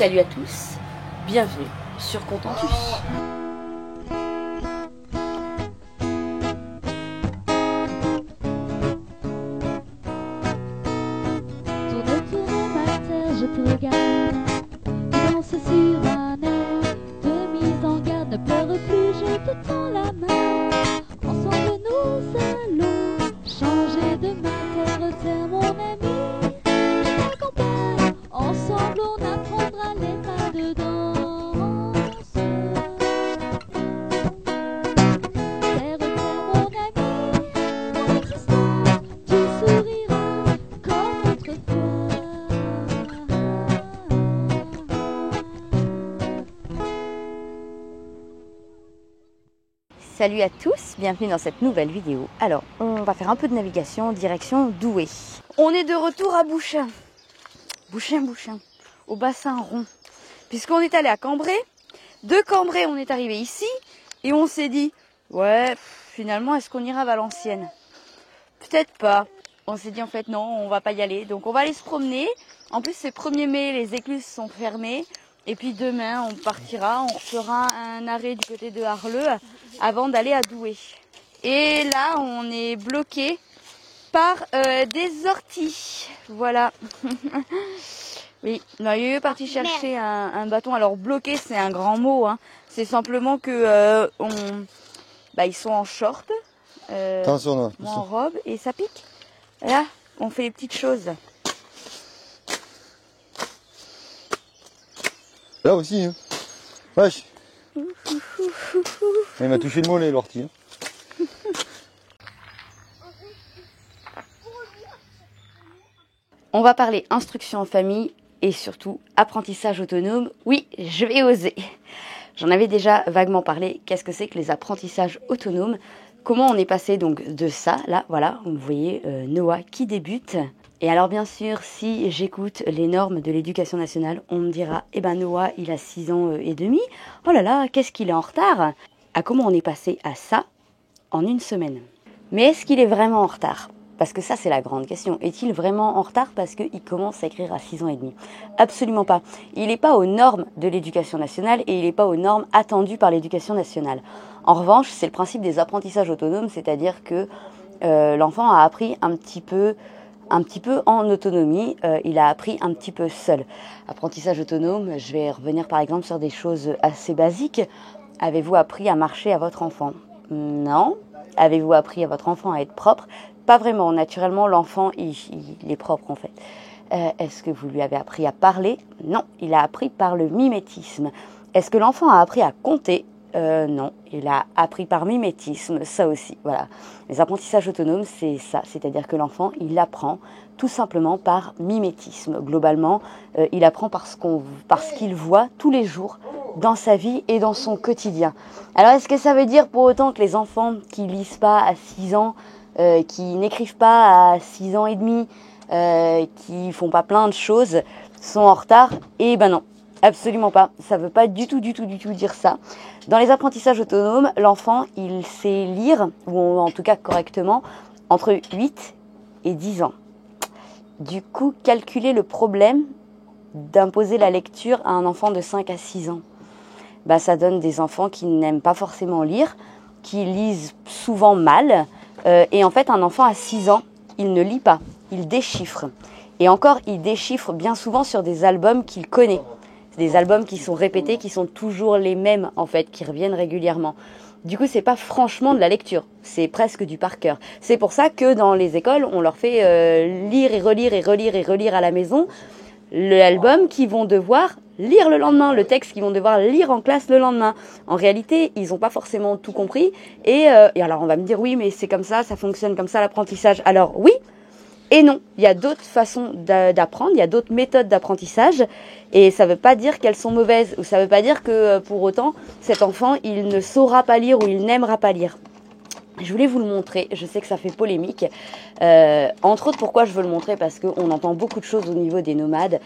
Salut à tous, bienvenue sur Contentus. Tourne ma terre, je te regarde. Tu danses sur un air de mise en garde. Ne pleure plus, je te tends la main. Ensemble nous allons changer de terre. C'est mon ami, je t'accompagne. Ensemble on apprendra les pas de danse. Terre, mon ami, mon existence, tu souriras comme autrefois. Salut à tous, bienvenue dans cette nouvelle vidéo. Alors, on va faire un peu de navigation direction Douai. On est de retour à Bouchain, au bassin rond. Puisqu'on est allé à Cambrai, de Cambrai on est arrivé ici et on s'est dit, ouais, finalement est-ce qu'on ira à Valenciennes? Peut-être pas. On s'est dit en fait non, on va pas y aller. Donc on va aller se promener. En plus c'est 1er mai, les écluses sont fermées. Et puis demain on partira, on fera un arrêt du côté de Harleux avant d'aller à Douai. Et là on est bloqué par des orties. Voilà. Oui, Mario est parti chercher un bâton. Alors bloqué c'est un grand mot, hein. C'est simplement que ils sont en short, Attention, non. moi en robe et ça pique. Là, on fait les petites choses. Là aussi, hein. Wesh. Il m'a touché le mollet, l'ortie. Hein. On va parler instruction en famille et surtout apprentissage autonome. Oui, je vais oser. J'en avais déjà vaguement parlé. Qu'est-ce que c'est que les apprentissages autonomes? Comment on est passé donc de ça, là, voilà, vous voyez Noah qui débute. Et alors bien sûr, si j'écoute les normes de l'éducation nationale, on me dira, eh ben Noah, il a 6 ans et demi. Oh là là, qu'est-ce qu'il est en retard? À comment on est passé à ça en une semaine? Mais est-ce qu'il est vraiment en retard? Parce que ça, c'est la grande question. Est-il vraiment en retard parce qu'il commence à écrire à 6 ans et demi? Absolument pas. Il n'est pas aux normes de l'éducation nationale et il n'est pas aux normes attendues par l'éducation nationale. En revanche, c'est le principe des apprentissages autonomes, c'est-à-dire que l'enfant a appris un petit peu en autonomie, il a appris un petit peu seul. Apprentissage autonome, je vais revenir par exemple sur des choses assez basiques. Avez-vous appris à marcher à votre enfant? Non. Avez-vous appris à votre enfant à être propre? Pas vraiment. Naturellement, l'enfant, il est propre en fait. Est-ce que vous lui avez appris à parler? Non. Il a appris par le mimétisme. Est-ce que l'enfant a appris à compter? Non. Il a appris par mimétisme, ça aussi. Voilà. Les apprentissages autonomes, c'est ça. C'est-à-dire que l'enfant, il apprend tout simplement par mimétisme. Globalement, il apprend parce qu'il voit tous les jours dans sa vie et dans son quotidien. Alors, est-ce que ça veut dire pour autant que les enfants qui lisent pas à 6 ans, qui n'écrivent pas à 6 ans et demi, qui font pas plein de choses, sont en retard? Eh ben non, absolument pas. Ça veut pas du tout dire ça. Dans les apprentissages autonomes, l'enfant, il sait lire, ou en tout cas correctement, entre 8 et 10 ans. Du coup, calculer le problème d'imposer la lecture à un enfant de 5 à 6 ans. Ça donne des enfants qui n'aiment pas forcément lire, qui lisent souvent mal. Et en fait, un enfant à 6 ans, il ne lit pas, il déchiffre. Et encore, il déchiffre bien souvent sur des albums qu'il connaît. C'est des albums qui sont répétés, qui sont toujours les mêmes, en fait, qui reviennent régulièrement. Du coup, c'est pas franchement de la lecture, c'est presque du par cœur. C'est pour ça que dans les écoles, on leur fait lire et relire à la maison l'album qu'ils vont devoir lire le lendemain, le texte qu'ils vont devoir lire en classe le lendemain. En réalité, ils n'ont pas forcément tout compris. Et alors, on va me dire, oui, mais c'est comme ça fonctionne comme ça l'apprentissage. Alors, oui et non. Il y a d'autres façons d'apprendre, il y a d'autres méthodes d'apprentissage. Et ça ne veut pas dire qu'elles sont mauvaises. Ou ça ne veut pas dire que, pour autant, cet enfant, il ne saura pas lire ou il n'aimera pas lire. Je voulais vous le montrer, je sais que ça fait polémique. Entre autres, pourquoi je veux le montrer? Parce qu'on entend beaucoup de choses au niveau des nomades.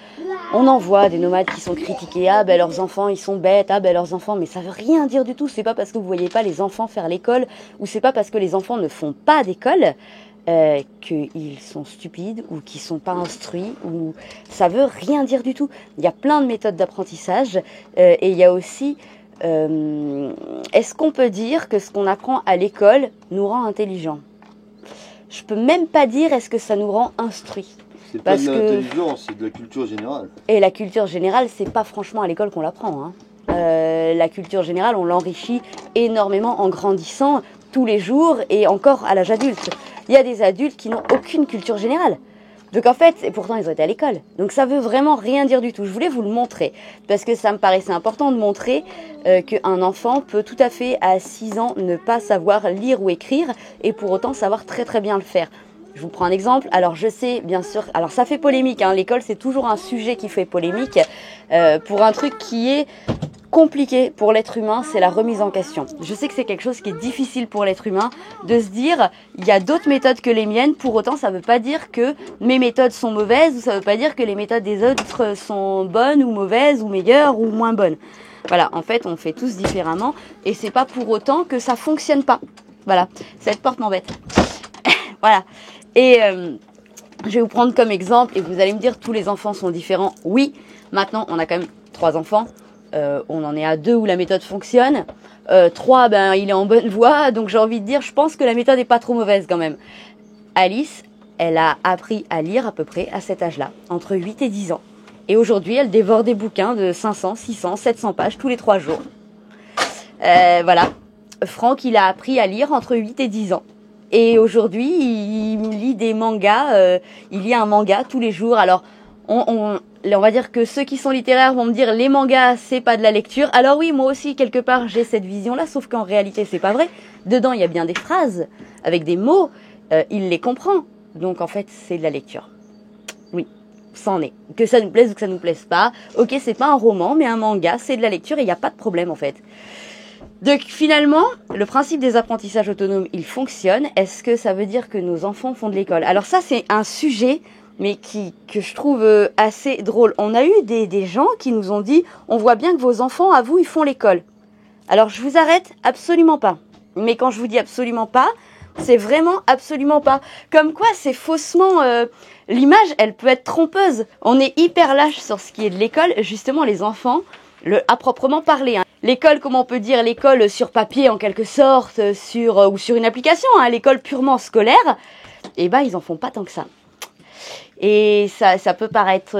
On en voit des nomades qui sont critiqués. Ah ben leurs enfants, ils sont bêtes. Ah ben leurs enfants, mais ça veut rien dire du tout. C'est pas parce que vous voyez pas les enfants faire l'école, ou c'est pas parce que les enfants ne font pas d'école qu'ils sont stupides ou qu'ils ne sont pas instruits, ou ça veut rien dire du tout. Il y a plein de méthodes d'apprentissage et il y a aussi, est-ce qu'on peut dire que ce qu'on apprend à l'école nous rend intelligents ? Je peux même pas dire est-ce que ça nous rend instruits. C'est pas de l'intelligence, c'est de la culture générale. Et la culture générale, c'est pas franchement à l'école qu'on l'apprend, hein. La culture générale, on l'enrichit énormément en grandissant tous les jours et encore à l'âge adulte. Il y a des adultes qui n'ont aucune culture générale. Donc en fait, et pourtant ils ont été à l'école. Donc ça veut vraiment rien dire du tout. Je voulais vous le montrer parce que ça me paraissait important de montrer qu'un enfant peut tout à fait à 6 ans ne pas savoir lire ou écrire et pour autant savoir très très bien le faire. Je vous prends un exemple. Alors je sais bien sûr, alors ça fait polémique, hein. L'école c'est toujours un sujet qui fait polémique pour un truc qui est compliqué pour l'être humain, c'est la remise en question. Je sais que c'est quelque chose qui est difficile pour l'être humain de se dire il y a d'autres méthodes que les miennes, pour autant ça ne veut pas dire que mes méthodes sont mauvaises ou ça ne veut pas dire que les méthodes des autres sont bonnes ou mauvaises ou meilleures ou moins bonnes. Voilà, en fait on fait tous différemment et c'est pas pour autant que ça fonctionne pas. Voilà, cette porte m'embête. Voilà, et je vais vous prendre comme exemple et vous allez me dire tous les enfants sont différents. Oui, maintenant on a quand même 3 enfants. On en est à 2 où la méthode fonctionne. 3, ben, il est en bonne voie. Donc j'ai envie de dire, je pense que la méthode n'est pas trop mauvaise quand même. Alice, elle a appris à lire à peu près à cet âge-là, entre 8 et 10 ans. Et aujourd'hui, elle dévore des bouquins de 500, 600, 700 pages tous les 3 jours. Voilà. Franck, il a appris à lire entre 8 et 10 ans. Et aujourd'hui, il lit des mangas. Il lit un manga tous les jours. Alors, on va dire que ceux qui sont littéraires vont me dire les mangas c'est pas de la lecture. Alors oui, moi aussi quelque part j'ai cette vision là, sauf qu'en réalité c'est pas vrai. Dedans il y a bien des phrases avec des mots, il les comprend. Donc en fait c'est de la lecture. Oui, ça en est. Que ça nous plaise ou que ça nous plaise pas. Ok, c'est pas un roman mais un manga c'est de la lecture et il n'y a pas de problème en fait. Donc finalement, le principe des apprentissages autonomes il fonctionne. Est-ce que ça veut dire que nos enfants font de l'école ? Alors ça c'est un sujet mais que je trouve assez drôle. On a eu des gens qui nous ont dit « On voit bien que vos enfants, à vous, ils font l'école. » Alors, je vous arrête, absolument pas. Mais quand je vous dis absolument pas, c'est vraiment absolument pas. Comme quoi, c'est faussement... l'image, elle peut être trompeuse. On est hyper lâche sur ce qui est de l'école. Justement, les enfants, à proprement parler. Hein. L'école, comment on peut dire l'école sur papier, en quelque sorte, ou sur une application, hein, l'école purement scolaire, eh ben, ils en font pas tant que ça. Et ça peut paraître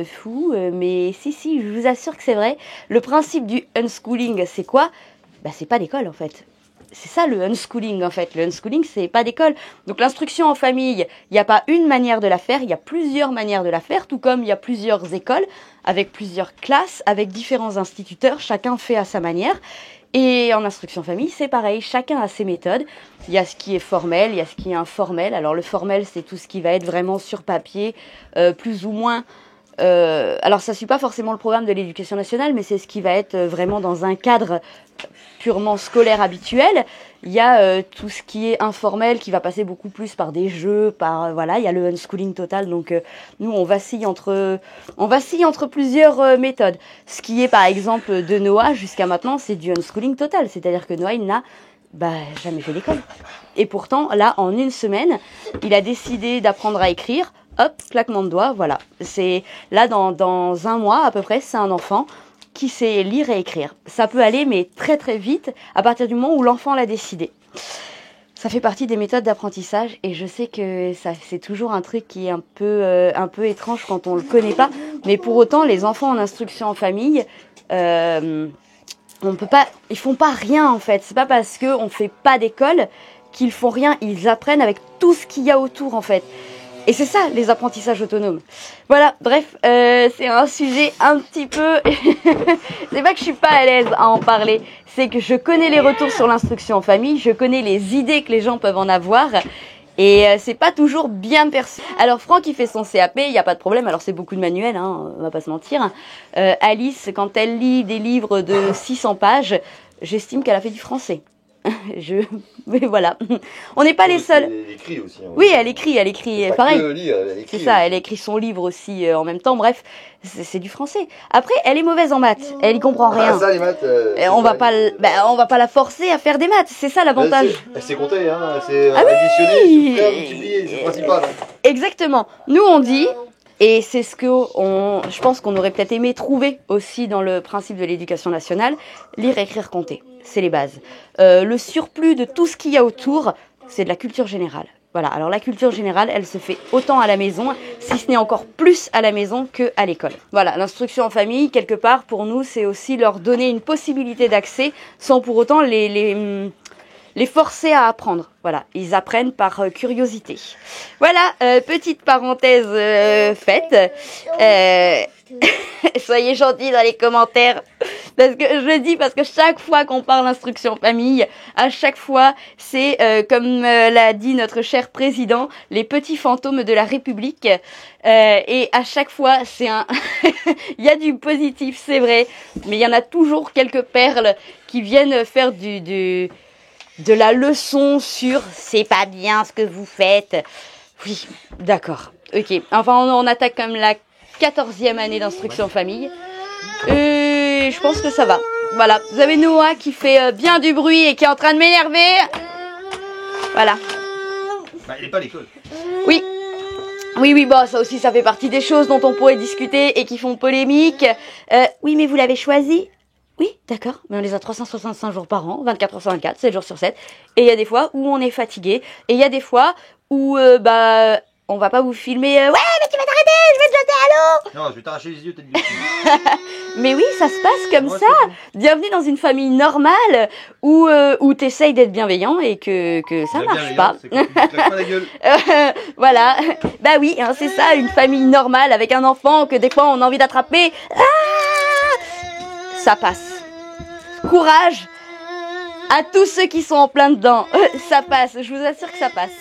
fou, mais si, je vous assure que c'est vrai. Le principe du unschooling, c'est quoi ? Bah, c'est pas d'école en fait. C'est ça le unschooling en fait. Le unschooling, c'est pas d'école. Donc l'instruction en famille, il n'y a pas une manière de la faire, il y a plusieurs manières de la faire, tout comme il y a plusieurs écoles, avec plusieurs classes, avec différents instituteurs, chacun fait à sa manière. Et en instruction famille, c'est pareil, chacun a ses méthodes. Il y a ce qui est formel, il y a ce qui est informel. Alors le formel, c'est tout ce qui va être vraiment sur papier, plus ou moins. Alors ça ne suit pas forcément le programme de l'éducation nationale, mais c'est ce qui va être vraiment dans un cadre purement scolaire habituel. Il y a tout ce qui est informel, qui va passer beaucoup plus par des jeux, voilà, il y a le unschooling total. Donc nous, on vacille entre plusieurs méthodes. Ce qui est par exemple de Noah jusqu'à maintenant, c'est du unschooling total. C'est-à-dire que Noah, il n'a jamais fait d'école. Et pourtant, là, en 1 semaine, il a décidé d'apprendre à écrire. Hop, claquement de doigts, voilà. C'est là, dans 1 mois à peu près, c'est un enfant qui sait lire et écrire. Ça peut aller, mais très très vite, à partir du moment où l'enfant l'a décidé. Ça fait partie des méthodes d'apprentissage et je sais que c'est toujours un truc qui est un peu étrange quand on le connaît pas. Mais pour autant, les enfants en instruction en famille, on peut pas, ils font pas rien en fait. C'est pas parce que on fait pas d'école qu'ils font rien. Ils apprennent avec tout ce qu'il y a autour en fait. Et c'est ça, les apprentissages autonomes. Voilà, bref, c'est un sujet un petit peu... c'est pas que je suis pas à l'aise à en parler, c'est que je connais les retours sur l'instruction en famille, je connais les idées que les gens peuvent en avoir, et c'est pas toujours bien perçu. Alors Franck, il fait son CAP, il n'y a pas de problème, alors c'est beaucoup de manuels, hein, on va pas se mentir. Alice, quand elle lit des livres de 600 pages, j'estime qu'elle a fait du français. Mais voilà, on n'est pas les seuls. Elle écrit aussi. Hein, oui, elle écrit, pareil. Elle écrit, c'est ça, elle écrit son livre aussi en même temps. Bref, c'est du français. Après, elle est mauvaise en maths, elle y comprend rien. Ah ça, les maths. Et on va pas la forcer à faire des maths, c'est ça l'avantage. Elle sait compter, hein. C'est oui additionner, soustraire, multiplier, c'est le principal. Exactement. Nous on dit. Et c'est ce que je pense qu'on aurait peut-être aimé trouver aussi dans le principe de l'éducation nationale, lire, écrire, compter. C'est les bases. Le surplus de tout ce qu'il y a autour, c'est de la culture générale. Voilà, alors la culture générale, elle se fait autant à la maison, si ce n'est encore plus à la maison qu'à l'école. Voilà, l'instruction en famille, quelque part, pour nous, c'est aussi leur donner une possibilité d'accès sans pour autant les forcer à apprendre. Voilà, ils apprennent par curiosité. Voilà, petite parenthèse faite. Soyez gentils dans les commentaires. Parce que je le dis parce que chaque fois qu'on parle instruction famille, à chaque fois, c'est comme l'a dit notre cher président, les petits fantômes de la République. Et à chaque fois, c'est il y a du positif, c'est vrai, mais il y en a toujours quelques perles qui viennent faire de la leçon sur c'est pas bien ce que vous faites. Oui, d'accord. Ok. Enfin, on attaque comme la 14e année d'instruction famille. Et je pense que ça va. Voilà. Vous avez Noah qui fait bien du bruit et qui est en train de m'énerver. Voilà. Bah, elle est pas à l'école. Oui. Oui, bah ça aussi, ça fait partie des choses dont on pourrait discuter et qui font polémique. Oui, mais vous l'avez choisi. Oui, d'accord, mais on les a 365 jours par an, 24 heures sur 24, 7 jours sur 7. Et il y a des fois où on est fatigué. Et il y a des fois où, on va pas vous filmer. Ouais, mais tu vas t'arrêter, je vais te jeter à l'eau. Non, je vais t'arracher les yeux, t'es dit. Mais oui, ça se passe comme ça. Bienvenue dans une famille normale où t'essayes d'être bienveillant et que ça marche pas. C'est quand tu te claques pas la gueule. Voilà. Bah oui, hein, c'est ça, une famille normale avec un enfant que des fois on a envie d'attraper. Ça passe. Courage à tous ceux qui sont en plein dedans. Ça passe, je vous assure que ça passe.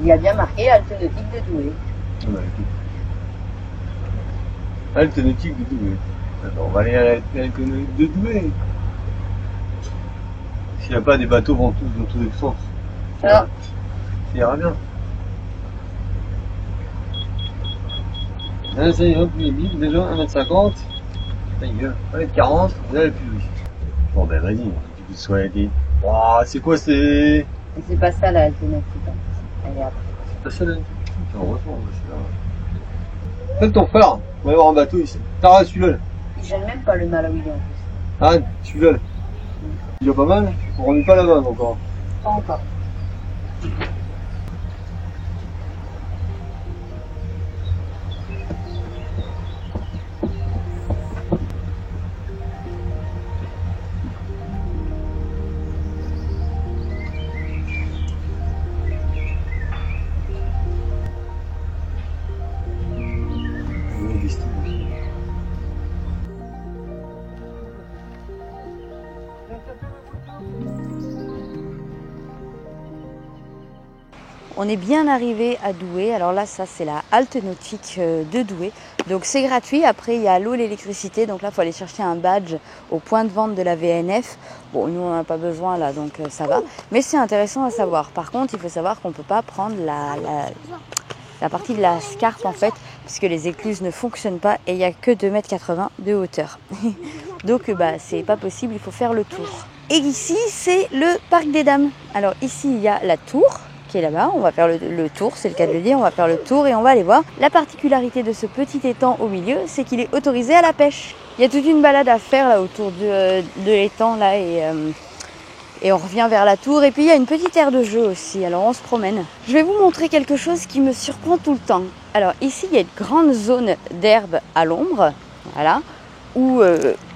Il y a bien marqué alternative de Douai. Alternative de Douai. Alors, on va aller à l'alternative de Douai. S'il n'y a pas des bateaux vont tous dans tous les sens. Ah. Ça ira bien. Là, ça ira plus vite, déjà 1m50. Ça y est, 1m40, là, elle est plus vite. Bon, ben vas-y, tu peux soigner. Oh, c'est quoi, c'est. Et c'est pas ça l'alternative. Elle est après. C'est pas ça l'alternative. Heureusement, c'est là. Fais ton frère, on va avoir un bateau ici. T'arrêtes celui-là. Il gêne même pas le Malawi en plus. Ah, celui-là. Il y a pas mal, on remet pas la vanne encore. Pas encore. On est bien arrivé à Douai. Alors là, ça c'est la halte nautique de Douai. Donc c'est gratuit. Après, il y a l'eau, l'électricité. Donc là, il faut aller chercher un badge au point de vente de la VNF. Bon, nous, on n'en a pas besoin là, donc ça va. Mais c'est intéressant à savoir. Par contre, il faut savoir qu'on ne peut pas prendre la partie de la scarpe en fait, puisque les écluses ne fonctionnent pas et il n'y a que 2,80 m de hauteur. Donc c'est pas possible, il faut faire le tour. Et ici, c'est le parc des dames. Alors ici, il y a la tour qui est là-bas. On va faire le tour, c'est le cas de le dire. On va faire le tour et on va aller voir. La particularité de ce petit étang au milieu, c'est qu'il est autorisé à la pêche. Il y a toute une balade à faire là autour de l'étang là et on revient vers la tour. Et puis il y a une petite aire de jeu aussi. Alors on se promène. Je vais vous montrer quelque chose qui me surprend tout le temps. Alors ici, il y a une grande zone d'herbe à l'ombre. Voilà. Où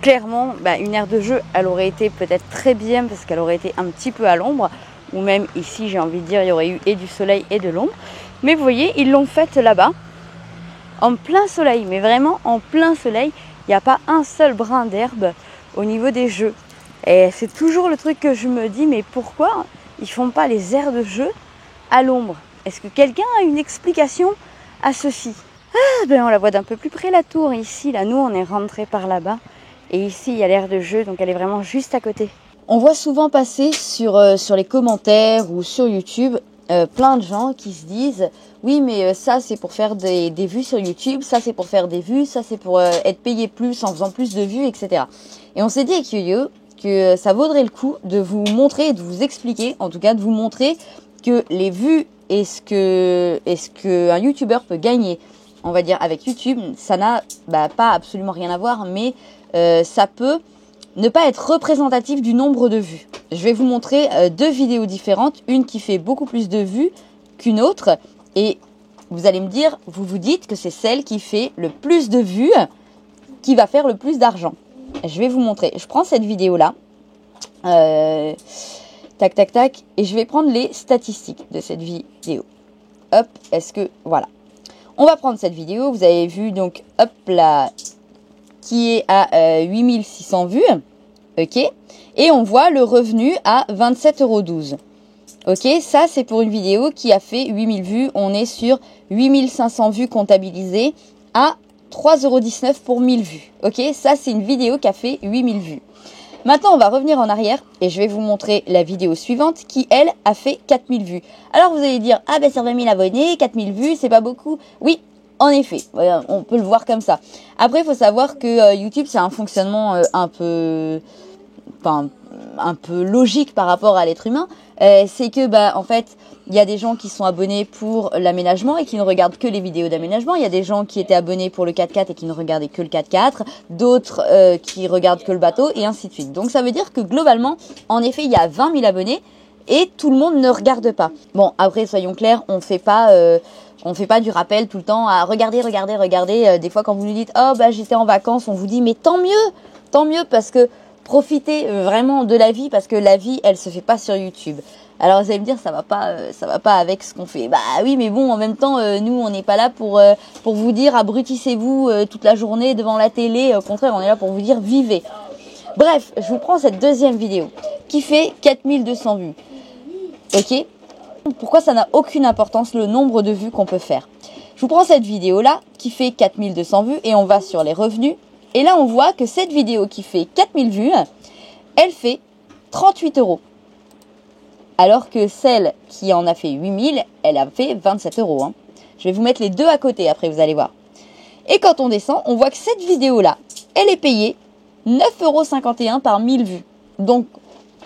clairement une aire de jeu elle aurait été peut-être très bien parce qu'elle aurait été un petit peu à l'ombre, ou même ici j'ai envie de dire il y aurait eu et du soleil et de l'ombre, mais vous voyez ils l'ont faite là-bas en plein soleil, mais vraiment en plein soleil. Il n'y a pas un seul brin d'herbe au niveau des jeux et c'est toujours le truc que je me dis, mais pourquoi ils font pas les aires de jeu à l'ombre? Est-ce que quelqu'un a une explication à ceci? On la voit d'un peu plus près la tour ici, là nous on est rentré par là-bas et ici il y a l'aire de jeu, donc elle est vraiment juste à côté. On voit souvent passer sur les commentaires ou sur YouTube plein de gens qui se disent oui mais ça c'est pour faire des vues sur YouTube, ça c'est pour faire des vues, ça c'est pour être payé plus en faisant plus de vues, etc. Et on s'est dit avec Yo-Yo que ça vaudrait le coup de vous montrer et de vous expliquer, en tout cas de vous montrer que les vues et ce que un YouTuber peut gagner, on va dire avec YouTube, ça n'a pas absolument rien à voir, mais ça peut ne pas être représentatif du nombre de vues. Je vais vous montrer deux vidéos différentes, une qui fait beaucoup plus de vues qu'une autre, et vous allez me dire, vous vous dites que c'est celle qui fait le plus de vues qui va faire le plus d'argent. Je vais vous montrer. Je prends cette vidéo-là, tac, tac, tac, et je vais prendre les statistiques de cette vidéo. Hop, voilà. On va prendre cette vidéo, vous avez vu, donc, hop là, qui est à 8600 vues, ok, et on voit le revenu à 27,12 €. Ok, ça c'est pour une vidéo qui a fait 8000 vues, on est sur 8500 vues comptabilisées à 3,19 € pour 1000 vues. Ok, ça c'est une vidéo qui a fait 8000 vues. Maintenant, on va revenir en arrière et je vais vous montrer la vidéo suivante qui, elle, a fait 4000 vues. Alors, vous allez dire, ah ben sur 20 000 abonnés, 4000 vues, c'est pas beaucoup. Oui, en effet, on peut le voir comme ça. Après, il faut savoir que YouTube, c'est un fonctionnement un peu logique par rapport à l'être humain. C'est que, en fait, il y a des gens qui sont abonnés pour l'aménagement et qui ne regardent que les vidéos d'aménagement. Il y a des gens qui étaient abonnés pour le 4x4 et qui ne regardaient que le 4x4. D'autres qui regardent que le bateau et ainsi de suite. Donc ça veut dire que globalement, en effet, il y a 20 000 abonnés et tout le monde ne regarde pas. Bon, après, soyons clairs, on fait pas du rappel tout le temps à regardez. Des fois, quand vous nous dites, oh, j'étais en vacances, on vous dit, mais tant mieux parce que profitez vraiment de la vie parce que la vie, elle se fait pas sur YouTube. Alors vous allez me dire ça va pas avec ce qu'on fait. Bah oui, mais bon, en même temps, nous on n'est pas là pour vous dire abrutissez-vous toute la journée devant la télé. Au contraire, on est là pour vous dire vivez. Bref, je vous prends cette deuxième vidéo qui fait 4200 vues. Ok. Pourquoi ça n'a aucune importance le nombre de vues qu'on peut faire? Je vous prends cette vidéo là qui fait 4200 vues et on va sur les revenus. Et là, on voit que cette vidéo qui fait 4000 vues, elle fait 38 €. Alors que celle qui en a fait 8000, elle a fait 27 €. Hein. Je vais vous mettre les deux à côté, après vous allez voir. Et quand on descend, on voit que cette vidéo-là, elle est payée 9,51 € par 1000 vues. Donc,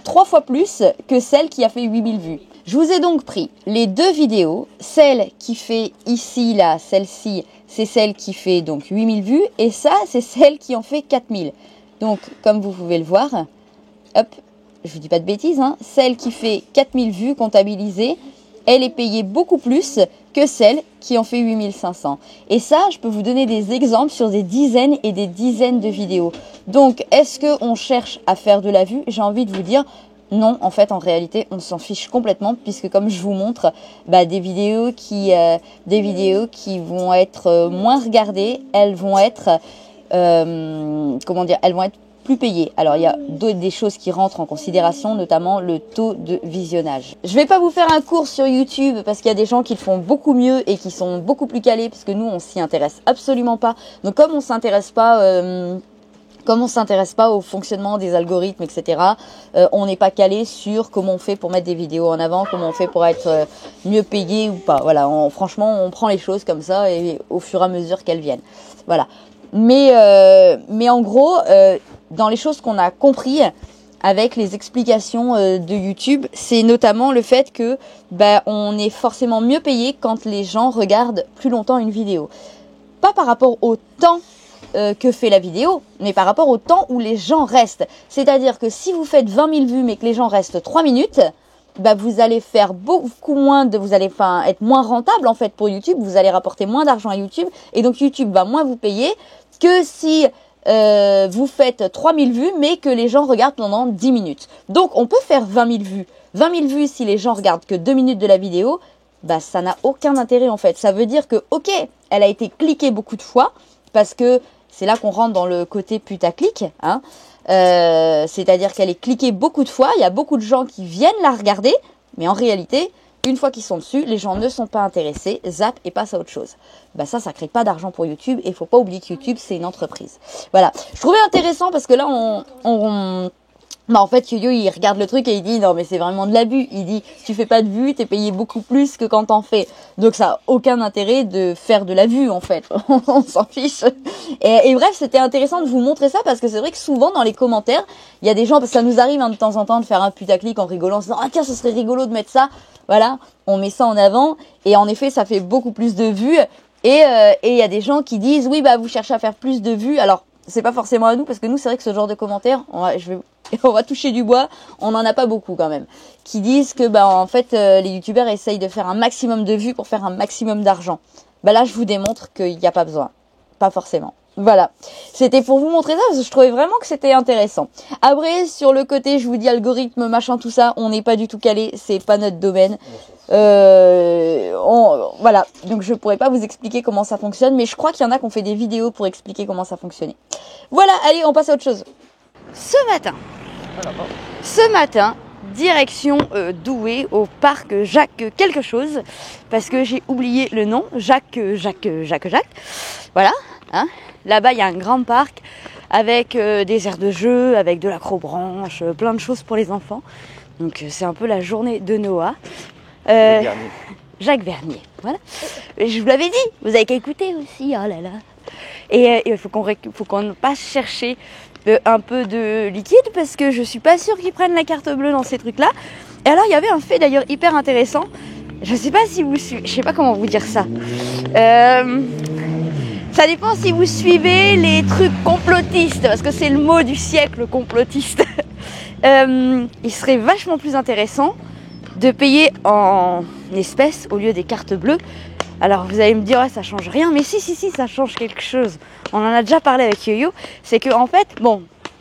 3 fois plus que celle qui a fait 8000 vues. Je vous ai donc pris les deux vidéos. Celle qui fait ici, là, celle-ci, c'est celle qui fait donc 8000 vues. Et ça, c'est celle qui en fait 4000. Donc, comme vous pouvez le voir, hop, je vous dis pas de bêtises, hein, celle qui fait 4000 vues comptabilisées, elle est payée beaucoup plus que celle qui en fait 8500. Et ça, je peux vous donner des exemples sur des dizaines et des dizaines de vidéos. Donc, est-ce qu'on cherche à faire de la vue? J'ai envie de vous dire non, en fait, en réalité, on s'en fiche complètement puisque comme je vous montre, des vidéos qui vont être moins regardées, elles vont être, elles vont être plus payer. Alors il y a des choses qui rentrent en considération, notamment le taux de visionnage. Je vais pas vous faire un cours sur YouTube parce qu'il y a des gens qui le font beaucoup mieux et qui sont beaucoup plus calés, parce que nous on s'y intéresse absolument pas. Donc comme on s'intéresse pas au fonctionnement des algorithmes, etc., on n'est pas calé sur comment on fait pour mettre des vidéos en avant, comment on fait pour être mieux payé ou pas. Voilà, franchement, on prend les choses comme ça et au fur et à mesure qu'elles viennent. Voilà. Mais en gros, dans les choses qu'on a compris avec les explications de YouTube, c'est notamment le fait que on est forcément mieux payé quand les gens regardent plus longtemps une vidéo. Pas par rapport au temps que fait la vidéo, mais par rapport au temps où les gens restent. C'est-à-dire que si vous faites 20 000 vues mais que les gens restent 3 minutes, vous allez faire beaucoup moins vous allez être moins rentable en fait pour YouTube, vous allez rapporter moins d'argent à YouTube et donc YouTube va moins vous payer que si vous faites 3000 vues mais que les gens regardent pendant 10 minutes. Donc on peut faire 20 000 vues. 20 000 vues si les gens regardent que 2 minutes de la vidéo, ça n'a aucun intérêt en fait. Ça veut dire que ok, elle a été cliquée beaucoup de fois parce que c'est là qu'on rentre dans le côté putaclic, hein. C'est-à-dire qu'elle est cliquée beaucoup de fois, il y a beaucoup de gens qui viennent la regarder, mais en réalité, une fois qu'ils sont dessus, les gens ne sont pas intéressés, zappent et passent à autre chose. Ça crée pas d'argent pour YouTube et il faut pas oublier que YouTube, c'est une entreprise. Voilà. Je trouvais intéressant parce que là, en fait, Yo-Yo, il regarde le truc et il dit, non, mais c'est vraiment de l'abus. Il dit, tu fais pas de vues, t'es payé beaucoup plus que quand t'en fais. Donc, ça a aucun intérêt de faire de la vue, en fait. On s'en fiche. Et bref, c'était intéressant de vous montrer ça parce que c'est vrai que souvent, dans les commentaires, il y a des gens, parce que ça nous arrive de temps en temps de faire un putaclic en rigolant, en se disant, ah tiens, ce serait rigolo de mettre ça. Voilà. On met ça en avant. Et en effet, ça fait beaucoup plus de vues. Et il y a des gens qui disent, oui, vous cherchez à faire plus de vues. Alors, c'est pas forcément à nous parce que nous, c'est vrai que ce genre de commentaires, on va toucher du bois, on en a pas beaucoup quand même, qui disent que en fait les youtubeurs essayent de faire un maximum de vues pour faire un maximum d'argent. Là je vous démontre qu'il n'y a pas besoin, pas forcément. Voilà, c'était pour vous montrer ça parce que je trouvais vraiment que c'était intéressant. Après sur le côté, je vous dis algorithme, machin, tout ça, on n'est pas du tout calé, c'est pas notre domaine. Voilà, donc je pourrais pas vous expliquer comment ça fonctionne, mais je crois qu'il y en a qui ont fait des vidéos pour expliquer comment ça fonctionnait. Voilà, allez, on passe à autre chose. Ce matin, direction Douai au parc Jacques quelque chose, parce que j'ai oublié le nom, Jacques. Voilà, hein. Là-bas il y a un grand parc avec des aires de jeu, avec de l'acrobranche, plein de choses pour les enfants. Donc c'est un peu la journée de Noah. Jacques Vernier, voilà. Je vous l'avais dit, vous avez qu'à écouter aussi, oh là là. Et il faut qu'on passe chercher un peu de liquide parce que je suis pas sûre qu'ils prennent la carte bleue dans ces trucs-là. Et alors il y avait un fait d'ailleurs hyper intéressant. Je sais pas si vous suivez, je sais pas comment vous dire ça. Ça dépend si vous suivez les trucs complotistes, parce que c'est le mot du siècle, complotiste. Il serait vachement plus intéressant de payer en espèces au lieu des cartes bleues. Alors vous allez me dire, ouais, ça change rien, mais si, ça change quelque chose. On en a déjà parlé avec Yo-Yo, c'est que en fait,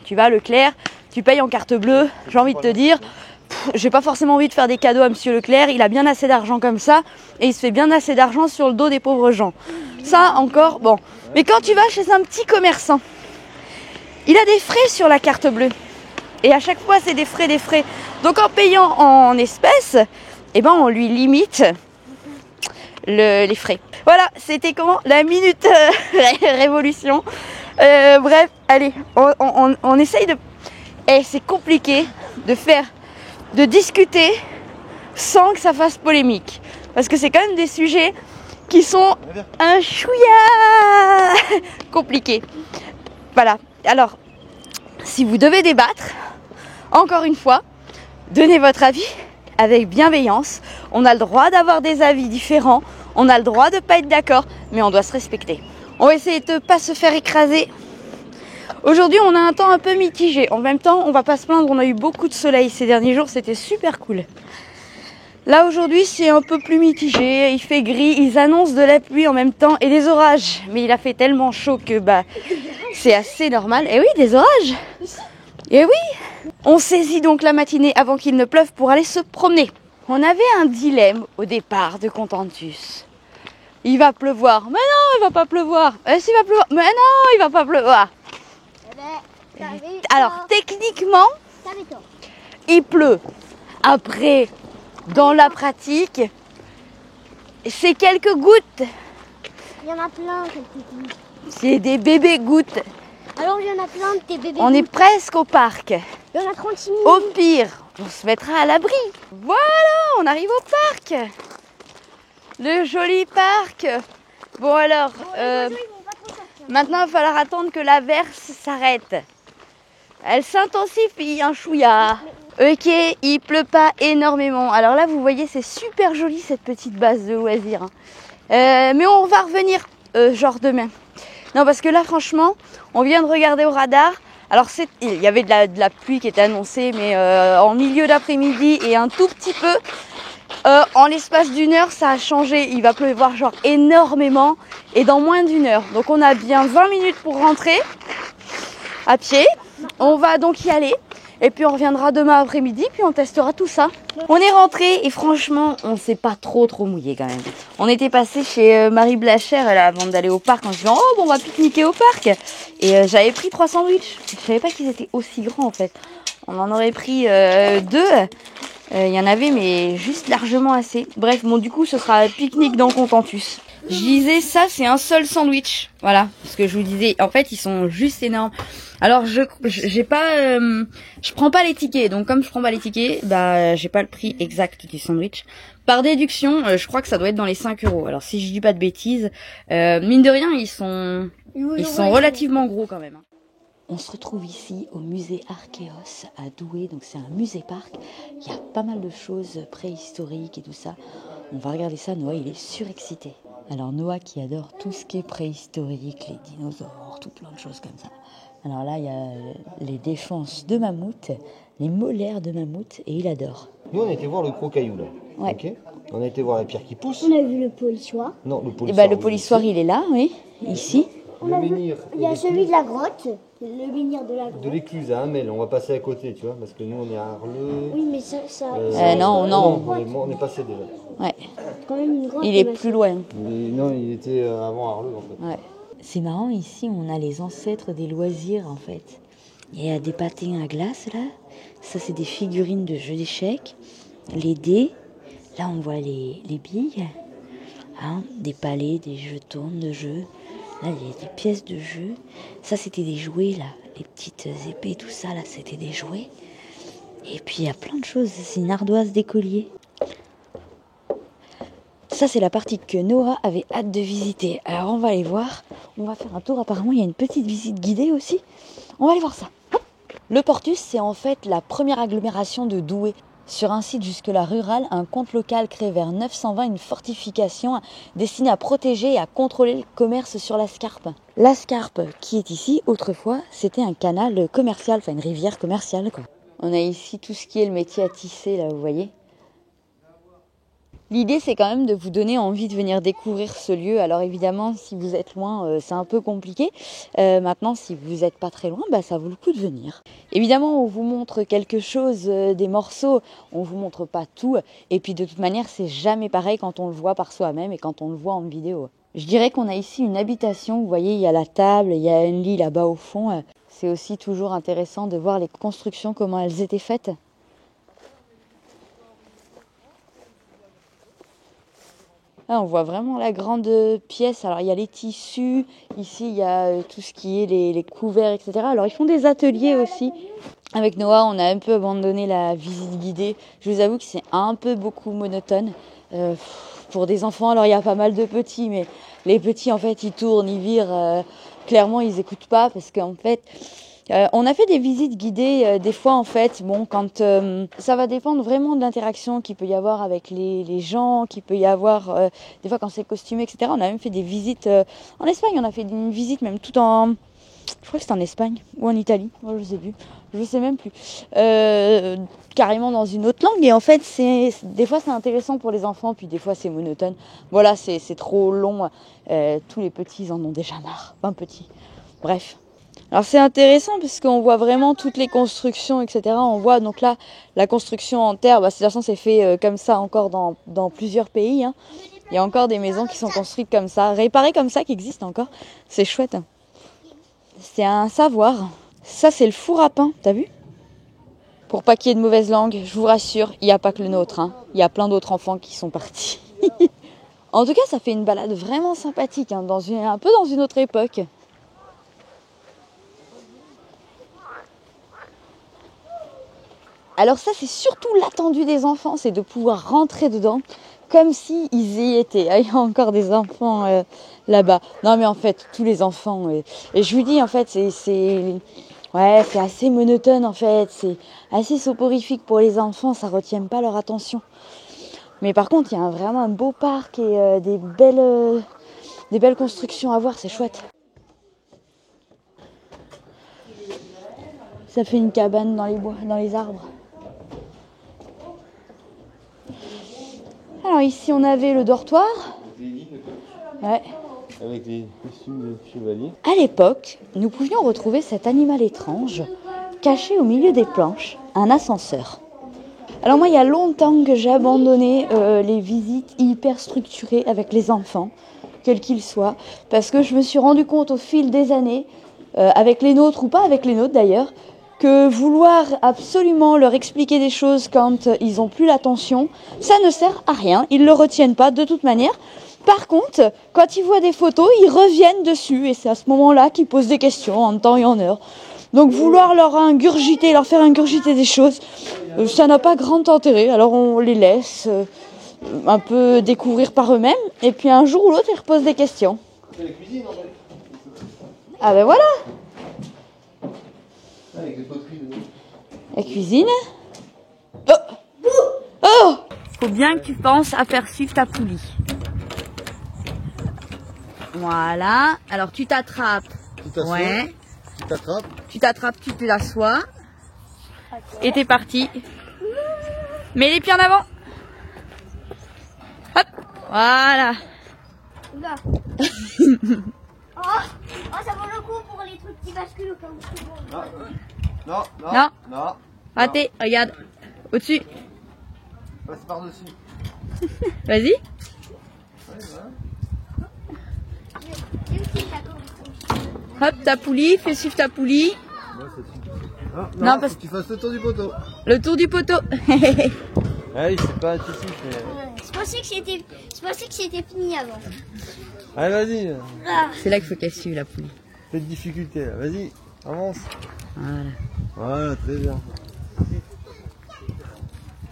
tu vas à Leclerc, tu payes en carte bleue, j'ai envie de te dire, j'ai pas forcément envie de faire des cadeaux à Monsieur Leclerc, il a bien assez d'argent comme ça, et il se fait bien assez d'argent sur le dos des pauvres gens. Ça encore, bon. Mais quand tu vas chez un petit commerçant, il a des frais sur la carte bleue. Et à chaque fois, c'est des frais. Donc en payant en espèces, on lui limite les frais. Voilà, c'était la minute révolution. Bref, allez, on essaye de... c'est compliqué de discuter sans que ça fasse polémique. Parce que c'est quand même des sujets qui sont un chouïa compliqués. Voilà, alors, si vous devez débattre, encore une fois, donnez votre avis avec bienveillance. On a le droit d'avoir des avis différents, on a le droit de ne pas être d'accord, mais on doit se respecter. On va essayer de ne pas se faire écraser. Aujourd'hui, on a un temps un peu mitigé. En même temps, on va pas se plaindre, on a eu beaucoup de soleil ces derniers jours, c'était super cool. Là, aujourd'hui, c'est un peu plus mitigé, il fait gris, ils annoncent de la pluie en même temps et des orages. Mais il a fait tellement chaud que c'est assez normal. Et oui, des orages. Et oui. On saisit donc la matinée avant qu'il ne pleuve pour aller se promener. On avait un dilemme au départ de Contentus. Il va pleuvoir. Mais non, il va pas pleuvoir. S'il va pleuvoir. Mais non, il va pas pleuvoir. Alors techniquement, T'avais tort. il pleut. Après, dans la pratique, c'est quelques gouttes. Il y en a plein, quelques gouttes. C'est des bébés gouttes. Alors il y en a plein de tes bébés. On est presque au parc. Il y en a 36 000. Au pire, on se mettra à l'abri. Voilà, on arrive au parc. Le joli parc. Bon alors, maintenant il va falloir attendre que l'averse s'arrête. Elle s'intensifie un chouïa. Ok, il pleut pas énormément. Alors là, vous voyez, c'est super joli cette petite base de loisirs. Mais on va revenir genre demain. Non, parce que là, franchement, on vient de regarder au radar. Alors, il y avait de la pluie qui était annoncée, mais en milieu d'après-midi et un tout petit peu. En l'espace d'une heure, ça a changé. Il va pleuvoir genre énormément et dans moins d'une heure. Donc, on a bien 20 minutes pour rentrer à pied. On va donc y aller. Et puis on reviendra demain après-midi, puis on testera tout ça. On est rentré et franchement, on s'est pas trop mouillé quand même. On était passé chez Marie Blachère là, avant d'aller au parc en se disant oh bon, on va pique-niquer au parc. Et j'avais pris 3 sandwichs. Je savais pas qu'ils étaient aussi grands en fait. On en aurait pris 2. Il y en avait mais juste largement assez. Bref, bon du coup ce sera pique-nique dans Contentus. Je disais ça c'est un seul sandwich. Voilà, parce que je vous disais en fait ils sont juste énormes. Alors j'ai pas je prends pas les tickets. Donc comme je prends pas les tickets, bah j'ai pas le prix exact du sandwich. Par déduction, je crois que ça doit être dans les 5 €. Alors si je dis pas de bêtises, mine de rien, ils sont relativement gros quand même. On se retrouve ici au musée Archéos à Douai, donc c'est un musée-parc. Il y a pas mal de choses préhistoriques et tout ça. On va regarder ça, Noah il est surexcité. Alors Noah qui adore tout ce qui est préhistorique, les dinosaures, tout plein de choses comme ça. Alors là il y a les défenses de mammouth, les molaires de mammouth et il adore. Nous on a été voir le crocaillou là. Ouais. Okay. On a été voir la pierre qui pousse. On a vu le polissoir. Non, le polissoir. Et bah le polissoir il est là, oui, ici. On a vu, il y a celui de la grotte, le menhir de la grotte. De l'écluse à Hamel, on va passer à côté, tu vois, parce que nous on est à Arleux. Oui, mais ça non. On est passé déjà. Ouais. quand même une grotte. Il est plus loin. Non, il était avant Arleux en fait. Ouais. C'est marrant, ici on a les ancêtres des loisirs en fait. Il y a des patins à glace là, ça c'est des figurines de jeux d'échecs, les dés, là on voit les billes, hein, des palets, des jetons de jeu, là il y a des pièces de jeu, ça c'était des jouets là, les petites épées, tout ça là c'était des jouets. Et puis il y a plein de choses, c'est une ardoise d'écolier. Ça, c'est la partie que Noah avait hâte de visiter. Alors, on va aller voir. On va faire un tour. Apparemment, il y a une petite visite guidée aussi. On va aller voir ça. Hop. Le Portus, c'est en fait la première agglomération de Douai. Sur un site jusque-là rural, un comte local crée vers 920 une fortification destinée à protéger et à contrôler le commerce sur la Scarpe. La Scarpe, qui est ici, autrefois, c'était un canal commercial, enfin une rivière commerciale, quoi. On a ici tout ce qui est le métier à tisser, là, vous voyez. L'idée, c'est quand même de vous donner envie de venir découvrir ce lieu. Alors évidemment, si vous êtes loin, c'est un peu compliqué. Maintenant, si vous n'êtes pas très loin, bah, ça vaut le coup de venir. Évidemment, on vous montre quelque chose, des morceaux. On vous montre pas tout. Et puis de toute manière, c'est jamais pareil quand on le voit par soi-même et quand on le voit en vidéo. Je dirais qu'on a ici une habitation. Vous voyez, il y a la table, il y a un lit là-bas au fond. C'est aussi toujours intéressant de voir les constructions, comment elles étaient faites. Là, on voit vraiment la grande pièce. Alors, il y a les tissus. Ici, il y a tout ce qui est les couverts, etc. Alors, ils font des ateliers aussi. Avec Noah, on a un peu abandonné la visite guidée. Je vous avoue que c'est un peu beaucoup monotone. Pour des enfants, alors il y a pas mal de petits, mais les petits, en fait, ils tournent, ils virent. Clairement, ils n'écoutent pas parce qu'en fait... on a fait des visites guidées des fois en fait, bon quand ça va dépendre vraiment de l'interaction qu'il peut y avoir avec les gens, qu'il peut y avoir des fois quand c'est costumé, etc. On a même fait des visites en Espagne, on a fait une visite même tout en... Je crois que c'était en Espagne ou en Italie, moi je sais plus, je sais même plus. Carrément dans une autre langue et en fait des fois c'est intéressant pour les enfants puis des fois c'est monotone. Voilà, c'est trop long, tous les petits ils en ont déjà marre, enfin petits, bref. Alors c'est intéressant parce qu'on voit vraiment toutes les constructions, etc. On voit donc là la construction en terre, bah, de toute façon c'est fait comme ça encore dans plusieurs pays. Hein. Il y a encore des maisons qui sont construites comme ça, réparées comme ça, qui existent encore. C'est chouette. C'est un savoir. Ça, c'est le four à pain, t'as vu? Pour pas qu'il y ait de mauvaise langue, je vous rassure, il n'y a pas que le nôtre. Hein. Il y a plein d'autres enfants qui sont partis. En tout cas, ça fait une balade vraiment sympathique, hein, un peu dans une autre époque. Alors ça, c'est surtout l'attendu des enfants, c'est de pouvoir rentrer dedans comme s'ils y étaient. Ah, il y a encore des enfants là-bas. Non mais en fait, tous les enfants. Et je lui dis, en fait, c'est assez monotone en fait. C'est assez soporifique pour les enfants, ça ne retient pas leur attention. Mais par contre, il y a vraiment un beau parc et des belles constructions à voir, c'est chouette. Ça fait une cabane dans les bois, dans les arbres. Alors ici, on avait le dortoir. Ouais. Avec les costumes de chevalier. À l'époque, nous pouvions retrouver cet animal étrange caché au milieu des planches, un ascenseur. Alors moi, il y a longtemps que j'ai abandonné les visites hyper structurées avec les enfants, quels qu'ils soient, parce que je me suis rendu compte au fil des années, avec les nôtres ou pas avec les nôtres d'ailleurs, que vouloir absolument leur expliquer des choses quand ils n'ont plus l'attention, ça ne sert à rien, ils ne le retiennent pas de toute manière. Par contre, quand ils voient des photos, ils reviennent dessus et c'est à ce moment-là qu'ils posent des questions en temps et en heure. Donc vouloir leur faire ingurgiter des choses, ça n'a pas grand intérêt. Alors on les laisse un peu découvrir par eux-mêmes et puis un jour ou l'autre, ils reposent des questions. C'est la cuisine en fait. Ah ben voilà. Avec les poteries dedans. La cuisine. Oh, faut bien que tu penses à faire suivre ta poulie. Voilà. Alors tu t'attrapes. Tu t'assois. Ouais. Tu t'attrapes. Tu t'attrapes, tu t'assois. Et t'es parti. Mets les pieds en avant. Hop. Voilà. Oula. Oh, ça vaut le coup pour les trucs qui basculent comme ça. Non. Non. Raté. Regarde. Au-dessus. Passe par-dessus. Vas-y. Hop, ta poulie. Fais suivre ta poulie. Non, parce que tu fasses le tour du poteau. Le tour du poteau. Allez, c'est pas artistique, mais... Je pensais que c'était fini avant. Allez, vas-y. C'est là qu'il faut qu'elle suive la poulie. Fais de difficulté, là. Vas-y, avance. Voilà. Voilà, très bien.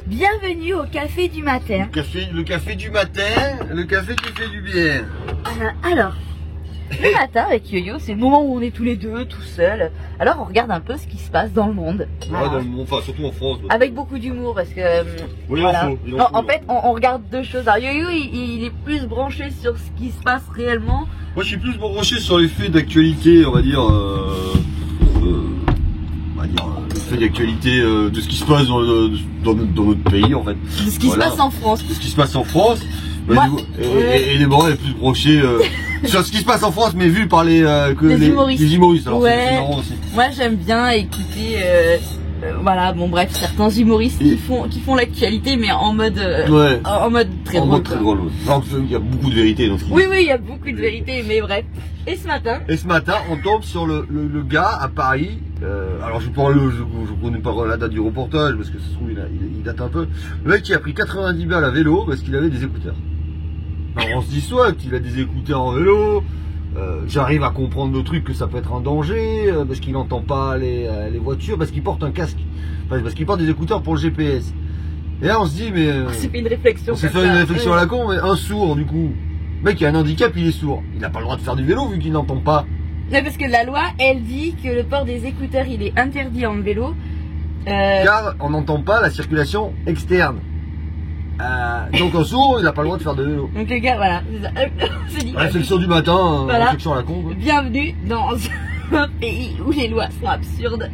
Bienvenue au café du matin. Le café du matin, le café qui fait du bien. Alors, le matin avec Yo-Yo, c'est le moment où on est tous les deux, tout seuls. Alors on regarde un peu ce qui se passe dans le monde. Ouais, enfin, surtout en France. Avec beaucoup d'humour parce que... Oui, voilà. il en faut. En fait, on regarde deux choses. Alors Yo-Yo, il est plus branché sur ce qui se passe réellement. Moi, je suis plus branché sur les faits d'actualité, on va dire... les faits d'actualité de ce qui se passe dans notre pays, en fait. De ce qui se passe en France. De ce qui se passe en France. Et les moraux est plus branché sur ce qui se passe en France, mais vu par les humoristes. Les humoristes, alors ouais. C'est marrant aussi. Moi j'aime bien écouter, voilà, bon bref, certains humoristes qui font l'actualité, mais en mode, en mode très drôle. Très drôle. Alors il y a beaucoup de vérité dans ce qu'il dit. Oui, il y a beaucoup de vérité, mais bref. Et ce matin, on tombe sur le gars à Paris. Alors je connais pas la date du reportage parce que ça se trouve il date un peu. Le mec qui a pris 90 balles à vélo parce qu'il avait des écouteurs. Alors on se dit soit qu'il a des écouteurs en vélo, j'arrive à comprendre le truc que ça peut être un danger, parce qu'il n'entend pas les voitures, parce qu'il porte un casque, enfin, parce qu'il porte des écouteurs pour le GPS. Et là on se dit mais... on s'est fait une réflexion. On s'est fait une réflexion à la con, mais un sourd du coup. Le mec qui a un handicap, il est sourd. Il n'a pas le droit de faire du vélo vu qu'il n'entend pas. Non, parce que la loi, elle dit que le port des écouteurs, il est interdit en vélo. Car on n'entend pas la circulation externe. Donc un sourd, il n'a pas le droit de faire de vélo. Donc les gars, voilà. C'est dit. Réflexion du matin, voilà. réflexion à la con. Quoi. Bienvenue dans un pays où les lois sont absurdes.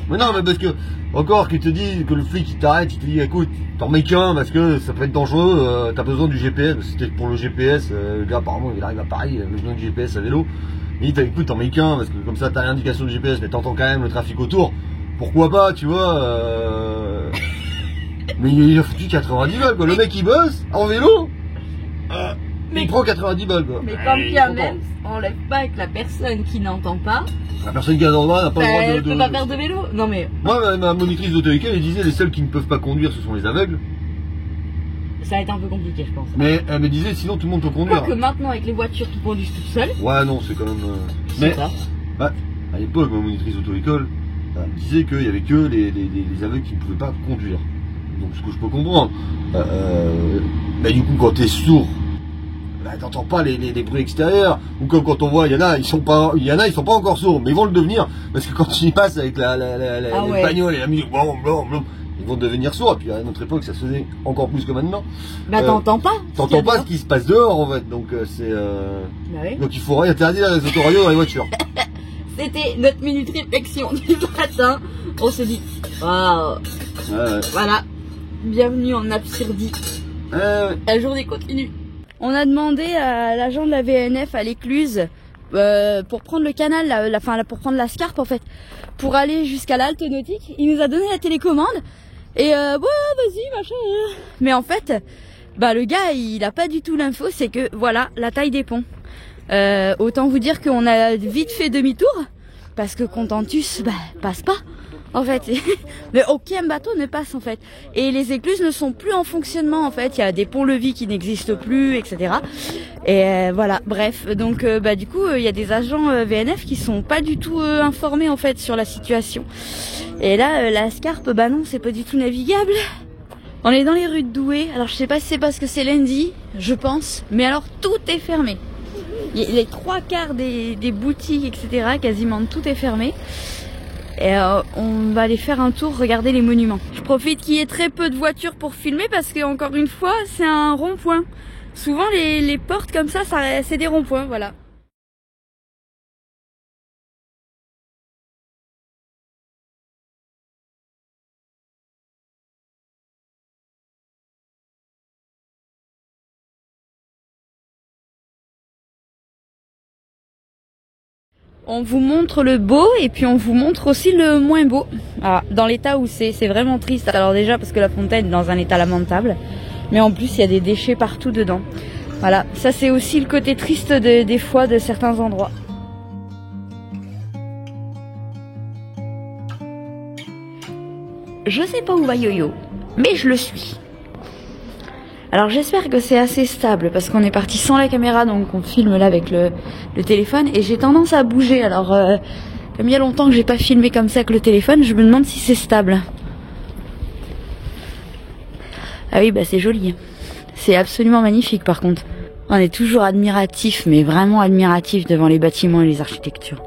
Mais non, mais parce que, encore qu'il te dit que le flic il t'arrête, il te dit écoute, t'en mets qu'un parce que ça peut être dangereux, t'as besoin du GPS. C'était pour le GPS, le gars apparemment il arrive à Paris, il a besoin du GPS à vélo. Il dit écoute, t'en mets qu'un parce que comme ça t'as l'indication du GPS, mais t'entends quand même le trafic autour. Pourquoi pas, tu Mais il a foutu 90 balles quoi, le mec il bosse en vélo. il prend 90 balles quoi. Mais quand bien content. même, on lève pas que la personne qui n'entend pas, La personne qui a dans le droit n'a pas le droit elle peut pas faire de vélo. Non mais Moi, ma monitrice d'auto-école, elle disait les seuls qui ne peuvent pas conduire, ce sont les aveugles. ça va être un peu compliqué, je pense. Mais elle me disait sinon tout le monde peut conduire. Que maintenant avec les voitures qui conduisent toutes seules, Ouais, non, c'est quand même. c'est Mais ça. bah, à l'époque, ma monitrice auto-école disait qu'il y avait que les aveugles qui ne pouvaient pas conduire. Donc, ce que je peux comprendre. Bah, du coup, quand t'es sourd, bah, t'entends pas les bruits extérieurs. Ou comme quand on voit, il y en a, ils sont pas encore sourds, mais ils vont le devenir. Parce que quand ils passent avec les bagnoles et la musique, ils vont devenir sourds. Et puis à notre époque, ça se faisait encore plus que maintenant. Bah t'entends pas. T'entends pas ce qui se passe dehors en fait. Donc, c'est. Bah oui. Donc, il faut interdire les autoradios dans les voitures. C'était notre minute réflexion du matin. On s'est dit, waouh, Ouais. voilà, bienvenue en Absurdie. La journée continue. On a demandé à l'agent de la VNF à l'Écluse pour prendre le canal, pour prendre la Scarpe en fait, pour aller jusqu'à la halte nautique. Il nous a donné la télécommande et ouais, vas-y, machin. Mais en fait, bah le gars, il a pas du tout l'info, c'est que voilà la taille des ponts. Autant vous dire qu'on a vite fait demi-tour parce que Contentus passe pas en fait. Mais aucun bateau ne passe en fait. Et les écluses ne sont plus en fonctionnement en fait. Il y a des ponts-levis qui n'existent plus, etc. Et voilà, bref. Donc du coup, il y a des agents VNF qui sont pas du tout informés en fait sur la situation. Et là, la Scarpe, non, c'est pas du tout navigable. On est dans les rues de Douai. Alors je sais pas si c'est parce que c'est lundi, je pense. Mais alors tout est fermé. Les 3/4 des boutiques, etc., quasiment tout est fermé. Et on va aller faire un tour, regarder les monuments. Je profite qu'il y ait très peu de voitures pour filmer parce que, encore une fois, c'est un rond-point. Souvent, les portes comme ça c'est des ronds-points, voilà. On vous montre le beau et puis on vous montre aussi le moins beau. Ah, dans l'état où c'est vraiment triste. Alors déjà parce que la fontaine est dans un état lamentable, mais en plus il y a des déchets partout dedans. Voilà, ça c'est aussi le côté triste des fois de certains endroits. Je sais pas où va Yo-Yo, mais je le suis. Alors j'espère que c'est assez stable parce qu'on est parti sans la caméra, donc on filme là avec le téléphone et j'ai tendance à bouger. Alors comme il y a longtemps que j'ai pas filmé comme ça avec le téléphone, je me demande si c'est stable. Ah oui, c'est joli. C'est absolument magnifique par contre. On est toujours admiratif, mais vraiment admiratif devant les bâtiments et les architectures.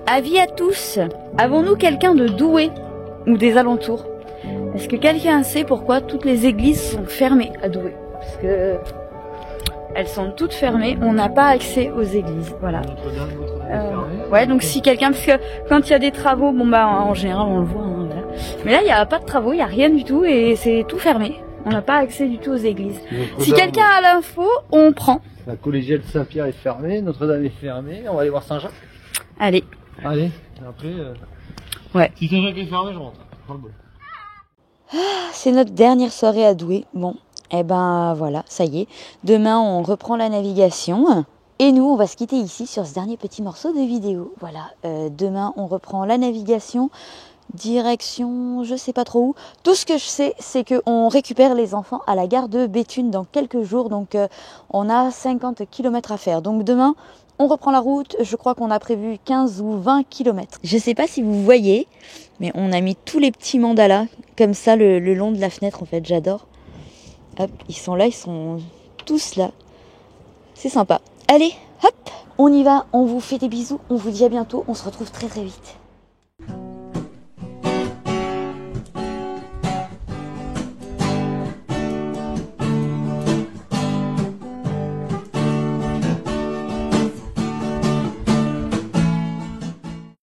Avis à tous, avons-nous quelqu'un de Douai ou des alentours? Est-ce que quelqu'un sait pourquoi toutes les églises sont fermées à Douai? Parce que elles sont toutes fermées, on n'a pas accès aux églises, voilà. Ouais, donc si quelqu'un, parce que quand il y a des travaux, en général on le voit, hein, voilà. Mais là il n'y a pas de travaux, il n'y a rien du tout et c'est tout fermé. On n'a pas accès du tout aux églises. Si quelqu'un a l'info, on prend. La collégiale de Saint-Pierre est fermée, Notre-Dame est fermée, on va aller voir Saint-Jacques. Allez. Allez, après, ouais. Si Saint-Jacques est fermé, je rentre. Prends le bol. C'est notre dernière soirée à Douai. Bon, voilà, ça y est. Demain, on reprend la navigation. Et nous, on va se quitter ici sur ce dernier petit morceau de vidéo. Voilà, demain, on reprend la navigation. Direction, je sais pas trop où. Tout ce que je sais, c'est qu'on récupère les enfants à la gare de Béthune dans quelques jours. Donc, on a 50 km à faire. Donc, demain, on reprend la route. Je crois qu'on a prévu 15 ou 20 km. Je sais pas si vous voyez, mais on a mis tous les petits mandalas comme ça le long de la fenêtre. En fait, j'adore. Hop, ils sont là, ils sont tous là. C'est sympa. Allez, hop, on y va. On vous fait des bisous. On vous dit à bientôt. On se retrouve très très vite.